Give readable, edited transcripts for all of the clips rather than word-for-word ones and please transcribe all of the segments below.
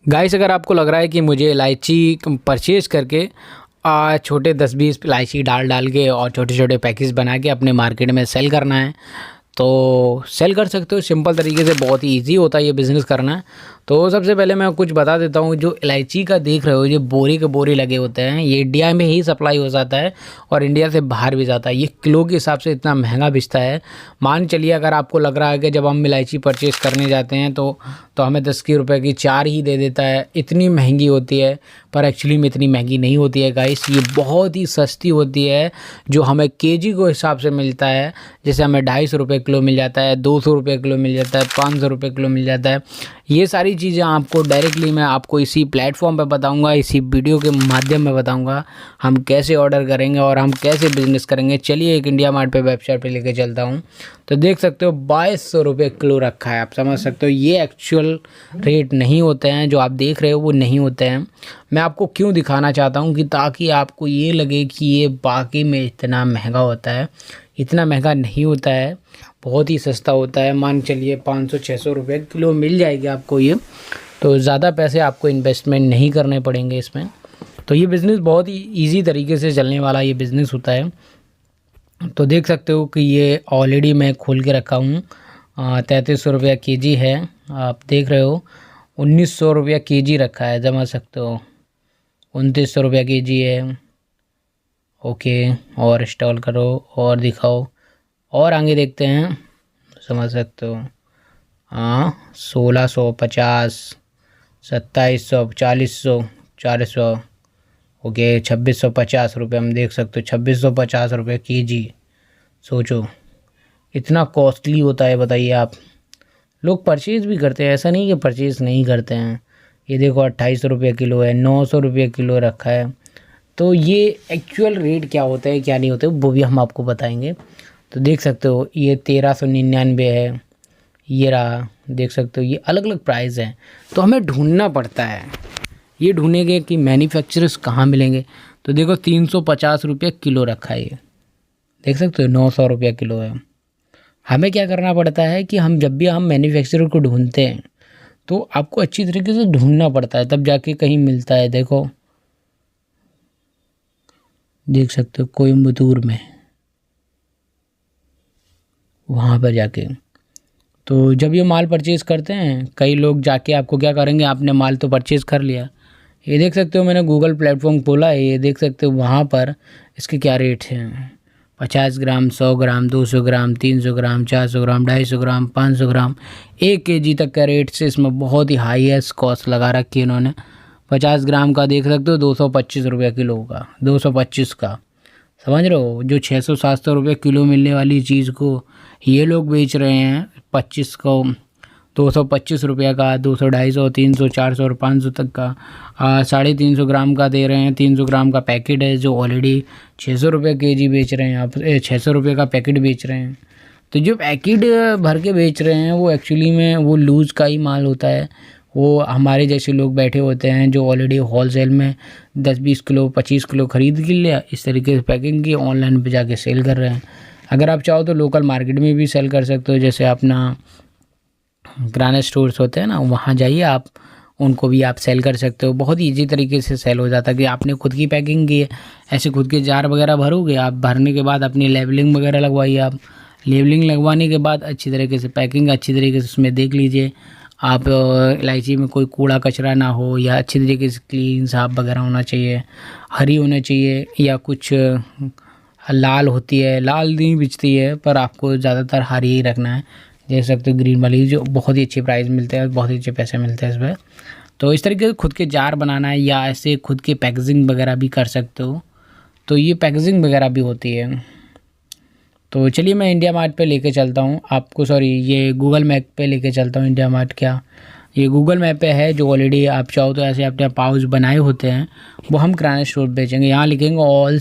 Guys, अगर आपको लग रहा है कि मुझे इलायची परचेज़ करके छोटे 10-20 इलायची डाल डाल के और छोटे छोटे पैकेज बना के अपने मार्केट में सेल करना है तो सेल कर सकते हो। सिंपल तरीके से बहुत ही इजी होता है ये बिज़नेस करना। तो सबसे पहले मैं कुछ बता देता हूँ। जो इलायची का देख रहे हो, ये बोरी के बोरी लगे होते हैं, ये इंडिया में ही सप्लाई हो जाता है और इंडिया से बाहर भी जाता है। ये किलो के हिसाब से इतना महंगा बिकता है। मान चलिए अगर आपको लग रहा है कि जब हम इलायची परचेज़ करने जाते हैं तो हमें 10 के रुपए की 4 ही दे देता है, इतनी महंगी होती है। पर एक्चुअली में इतनी महंगी नहीं होती है गाइस, ये बहुत ही सस्ती होती है। जो हमें केजी के हिसाब से मिलता है, जैसे हमें 250 रुपये किलो मिल जाता है, 200 रुपये किलो मिल जाता है, 500 रुपये किलो मिल जाता है। ये सारी चीज़ें आपको डायरेक्टली मैं आपको इसी प्लेटफॉर्म पे बताऊंगा, इसी वीडियो के माध्यम में बताऊंगा हम कैसे ऑर्डर करेंगे और हम कैसे बिज़नेस करेंगे। चलिए एक इंडिया मार्ट पे वेबसाइट पे लेके चलता हूँ। तो देख सकते हो 2200 रुपये किलो रखा है। आप समझ सकते हो ये एक्चुअल रेट नहीं होते हैं, जो आप देख रहे हो वो नहीं होते हैं। मैं आपको क्यों दिखाना चाहता हूँ कि ताकि आपको ये लगे कि ये बाकी में इतना महंगा होता है। इतना महंगा नहीं होता है, बहुत ही सस्ता होता है। मान चलिए 500-600 रुपये किलो मिल जाएगी आपको ये। तो ज़्यादा पैसे आपको इन्वेस्टमेंट नहीं करने पड़ेंगे इसमें। तो ये बिज़नेस बहुत ही ईजी तरीके से चलने वाला ये बिज़नेस होता है। तो देख सकते हो कि ये ऑलरेडी मैं खोल के रखा हूँ। 3300 रुपया केजी है। आप देख रहे हो 1900 रुपया केजी रखा है, समझ सकते हो। 2900 रुपया केजी है। ओके, और इंस्टॉल करो और दिखाओ और आगे देखते हैं, समझ सकते हो। 1650, 2700, 4000, 400, ओके 2650 रुपये। हम देख सकते हो 2650 रुपये केजी। सोचो इतना कॉस्टली होता है, बताइए आप। लोग परचेज़ भी करते हैं, ऐसा नहीं कि परचेज़ नहीं करते हैं। ये देखो 2800 रुपये किलो है, 900 रुपये किलो रखा है। तो ये एक्चुअल रेट क्या होता है क्या नहीं होता है वो भी हम आपको बताएंगे। तो देख सकते हो ये 1399 है। ये रहा, देख सकते हो ये अलग अलग प्राइस हैं। तो हमें ढूंढना पड़ता है, ये ढूंढेंगे कि मैन्युफैक्चरर्स कहाँ मिलेंगे। तो देखो 350 रुपये किलो रखा है ये, देख सकते हो 900 रुपये किलो है। हमें क्या करना पड़ता है कि हम जब भी हम मैन्युफैक्चरर को ढूंढते हैं तो आपको अच्छी तरीके से ढूंढना पड़ता है, तब जाके कहीं मिलता है। देखो देख सकते हो कोयम्बतूर में, वहाँ पर जाके। तो जब ये माल परचेज़ करते हैं, कई लोग जाके आपको क्या करेंगे, आपने माल तो परचेज़ कर लिया, ये देख सकते हो मैंने गूगल प्लेटफॉर्म खोला है, ये देख सकते हो वहाँ पर इसके क्या रेट हैं। 50 ग्राम, 100 ग्राम, 200 ग्राम, 300 ग्राम, 400 ग्राम, 250 ग्राम, 500 ग्राम, 1 केजी तक का रेट से इसमें बहुत ही हाईएस्ट कॉस्ट लगा रखी है इन्होंने। 50 ग्राम का देख सकते हो 225 रुपये किलो का, 225 का, समझ रहे हो। जो 600-700 रुपये किलो मिलने वाली चीज़ को ये लोग बेच रहे हैं 25 को, 225 रुपये का, 200, 250, 300, 400 और 500 तक का। 350 ग्राम का दे रहे हैं। 300 ग्राम का पैकेट है जो ऑलरेडी 600 रुपये केजी बेच रहे हैं आप, 600 रुपये का पैकेट बेच रहे हैं। तो जो पैकेट भर के बेच रहे हैं वो एक्चुअली में वो लूज़ का ही माल होता है। वो हमारे जैसे लोग बैठे होते हैं जो ऑलरेडी होलसेल में 10-20 किलो 25 किलो ख़रीद के लिया, इस तरीके से पैकिंग की, ऑनलाइन पे जाके सेल कर रहे हैं। अगर आप चाहो तो लोकल मार्केट में भी सेल कर सकते हो, जैसे अपना किराना स्टोर्स होते हैं ना, वहाँ जाइए आप, उनको भी आप सेल कर सकते हो। बहुत ईजी तरीके से सेल हो जाता है कि आपने खुद की पैकिंग की है, ऐसे खुद के जार वगैरह भरोगे आप, भरने के बाद अपनी लेबलिंग वगैरह लगवाइए आप। लेबलिंग लगवाने के बाद अच्छी तरीके से पैकिंग अच्छी तरीके से उसमें देख लीजिए आप, इलायची में कोई कूड़ा कचरा ना हो, या अच्छी तरीके से क्लीन साफ वगैरह होना चाहिए, हरी होना चाहिए, या कुछ लाल होती है, लाल नहीं बिचती है पर आपको ज़्यादातर हरी ही रखना है। देख सकते हो ग्रीन वाली जो बहुत ही अच्छे प्राइस मिलते हैं, बहुत ही अच्छे पैसे मिलते हैं इस पर। तो इस तरीके से खुद के जार बनाना है, या ऐसे खुद के पैकेजिंग वगैरह भी कर सकते हो। तो ये पैकेजिंग वगैरह भी होती है। तो चलिए मैं इंडिया मार्ट पे लेके चलता हूँ आपको, सॉरी ये गूगल मैप पे लेके चलता हूँ। इंडिया मार्ट क्या, ये गूगल मैप पे है जो ऑलरेडी आप चाहो तो ऐसे अपने पाउच बनाए होते हैं, वो हम किराना स्टोर बेचेंगे। यहाँ लिखेंगे ऑल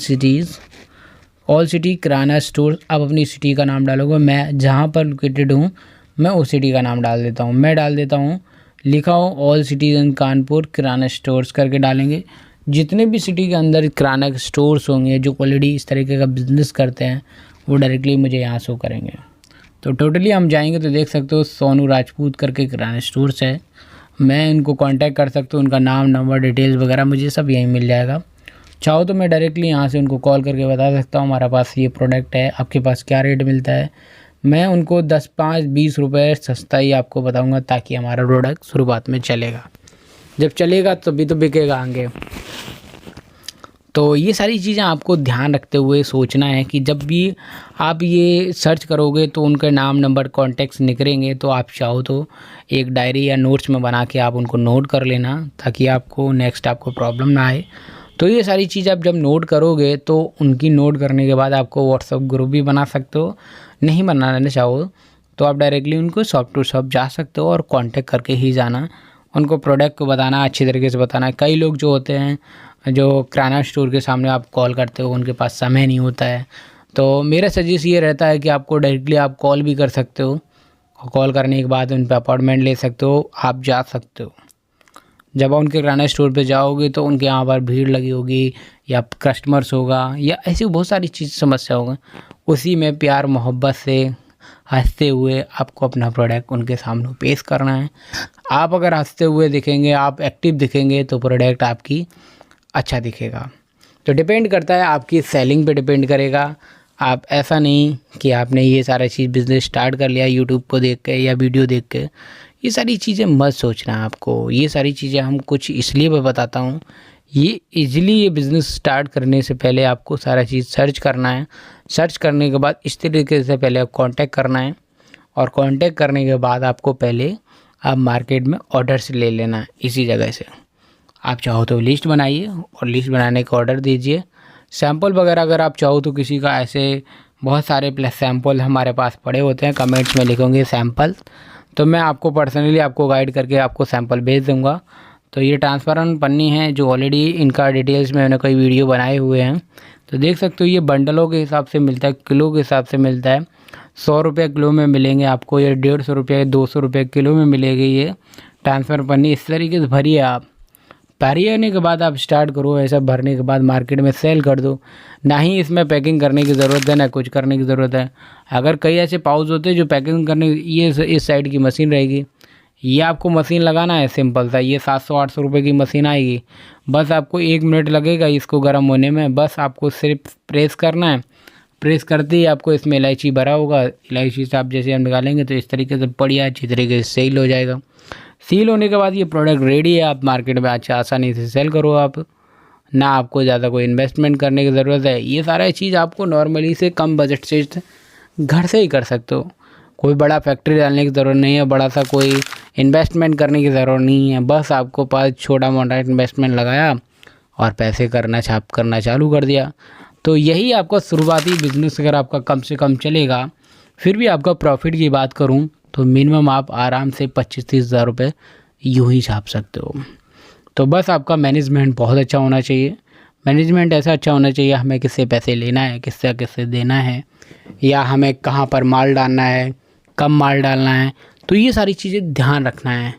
सिटी किराना स्टोर। आप अपनी सिटी का नाम डालोगे, मैं जहाँ पर लोकेटेड हूँ मैं उस सिटी का नाम डाल देता हूँ। मैं डाल देता हूँ, लिखा हो ऑल सिटीजन कानपुर किराना स्टोर्स करके डालेंगे। जितने भी सिटी के अंदर किराना स्टोर्स होंगे जो ऑलरेडी इस तरीके का बिज़नेस करते हैं, वो डायरेक्टली मुझे यहाँ शो करेंगे। तो टोटली हम जाएंगे तो देख सकते हो सोनू राजपूत करके किराना स्टोर्स है। मैं इनको कांटेक्ट कर सकता हूँ, उनका नाम, नंबर, डिटेल्स वगैरह मुझे सब यहीं मिल जाएगा। चाहो तो मैं डायरेक्टली यहाँ से उनको कॉल करके बता सकता हूँ हमारे पास ये प्रोडक्ट है, आपके पास क्या रेट मिलता है। मैं उनको 10, 5, 20 रुपये सस्ता ही आपको बताऊँगा, ताकि हमारा प्रोडक्ट शुरुआत में चलेगा। जब चलेगा तभी तो बिकेगा आगे। तो ये सारी चीज़ें आपको ध्यान रखते हुए सोचना है कि जब भी आप ये सर्च करोगे तो उनके नाम, नंबर, कॉन्टैक्ट्स निकलेंगे, तो आप चाहो तो एक डायरी या नोट्स में बना के आप उनको नोट कर लेना, ताकि आपको नेक्स्ट आपको प्रॉब्लम ना आए। तो ये सारी चीज़ आप जब नोट करोगे तो उनकी नोट करने के बाद आपको व्हाट्सअप ग्रुप भी बना सकते हो। नहीं बनाना चाहो तो आप डायरेक्टली उनको शॉप टू शॉप जा सकते हो और कांटेक्ट करके ही जाना, उनको प्रोडक्ट को बताना, अच्छी तरीके से बताना। कई लोग जो होते हैं जो किराना स्टोर के सामने आप कॉल करते हो, उनके पास समय नहीं होता है। तो मेरा सजेस्ट ये रहता है कि आपको डायरेक्टली आप कॉल भी कर सकते हो, और कॉल करने के बाद उन पर अपॉइंटमेंट ले सकते हो, आप जा सकते हो। जब आप उनके किराना स्टोर पे जाओगे तो उनके यहाँ पर भीड़ लगी होगी, या कस्टमर्स होगा, या ऐसी बहुत सारी चीज़ समस्या होगा। उसी में प्यार मोहब्बत से हंसते हुए आपको अपना प्रोडक्ट उनके सामने पेश करना है। आप अगर हंसते हुए दिखेंगे, आप एक्टिव दिखेंगे, तो प्रोडक्ट आपकी अच्छा दिखेगा। तो डिपेंड करता है, आपकी सेलिंग पे डिपेंड करेगा। आप ऐसा नहीं कि आपने ये सारा चीज़ बिज़नेस स्टार्ट कर लिया यूट्यूब को देख के या वीडियो देख के, ये सारी चीज़ें मत सोचना है आपको। ये सारी चीज़ें हम कुछ इसलिए मैं बताता हूँ, ये ईज़िली ये बिज़नेस स्टार्ट करने से पहले आपको सारा चीज़ सर्च करना है। सर्च करने के बाद इस तरीके से पहले आप कांटेक्ट करना है, और कांटेक्ट करने के बाद आपको पहले आप मार्केट में ऑर्डर्स ले लेना है। इसी जगह से आप चाहो तो लिस्ट बनाइए, और लिस्ट बनाने का ऑर्डर दीजिए। सैंपल वगैरह अगर आप चाहो तो किसी का, ऐसे बहुत सारे प्लस सैंपल हमारे पास पड़े होते हैं, कमेंट्स में लिखोगे सैंपल, तो मैं आपको पर्सनली आपको गाइड करके आपको सैंपल भेज दूँगा। तो ये ट्रांसपेरेंट पन्नी है, जो ऑलरेडी इनका डिटेल्स में मैंने कोई वीडियो बनाए हुए हैं, तो देख सकते हो। ये बंडलों के हिसाब से मिलता है, किलो के हिसाब से मिलता है। 100 रुपये किलो में मिलेंगे आपको, ये 150 रुपये, 200 रुपये किलो में मिलेगी ये ट्रांसफ़र पन्नी। इस तरीके से भरिए आप। भरने के बाद आप स्टार्ट करो, ऐसा भरने के बाद मार्केट में सेल कर दो। ना ही इसमें पैकिंग करने की ज़रूरत है, ना कुछ करने की ज़रूरत है। अगर कई ऐसे पाउच होते हैं जो पैकिंग करने, ये इस साइड की मशीन रहेगी, ये आपको मशीन लगाना है सिंपल सा। ये 700-800 रुपये की मशीन आएगी। बस आपको 1 मिनट लगेगा इसको गर्म होने में। बस आपको सिर्फ प्रेस करना है। प्रेस करते ही आपको इसमें इलायची भरा होगा। इलायची से आप जैसे हम निकालेंगे तो इस तरीके से बढ़िया अच्छी तरीके से सेल हो जाएगा। सील होने के बाद ये प्रोडक्ट रेडी है, आप मार्केट में अच्छा आसानी से सेल करो। आप ना आपको ज़्यादा कोई इन्वेस्टमेंट करने की ज़रूरत है। ये सारा चीज़ आपको नॉर्मली से कम बजट से घर से ही कर सकते हो। कोई बड़ा फैक्ट्री डालने की ज़रूरत नहीं है, बड़ा सा कोई इन्वेस्टमेंट करने की ज़रूरत नहीं है। बस आपको पास छोटा मोटा इन्वेस्टमेंट लगाया और पैसे करना चालू कर दिया। तो यही आपका शुरुआती बिज़नेस अगर आपका कम से कम चलेगा, फिर भी आपका प्रॉफिट की बात करूं तो मिनिमम आप आराम से 25-30 हज़ार रुपये यूँ ही छाप सकते हो। तो बस आपका मैनेजमेंट बहुत अच्छा होना चाहिए। मैनेजमेंट ऐसा अच्छा होना चाहिए, हमें किससे पैसे लेना है, किससे देना है, या हमें कहाँ पर माल डालना है, कम माल डालना है। तो ये सारी चीज़ें ध्यान रखना है।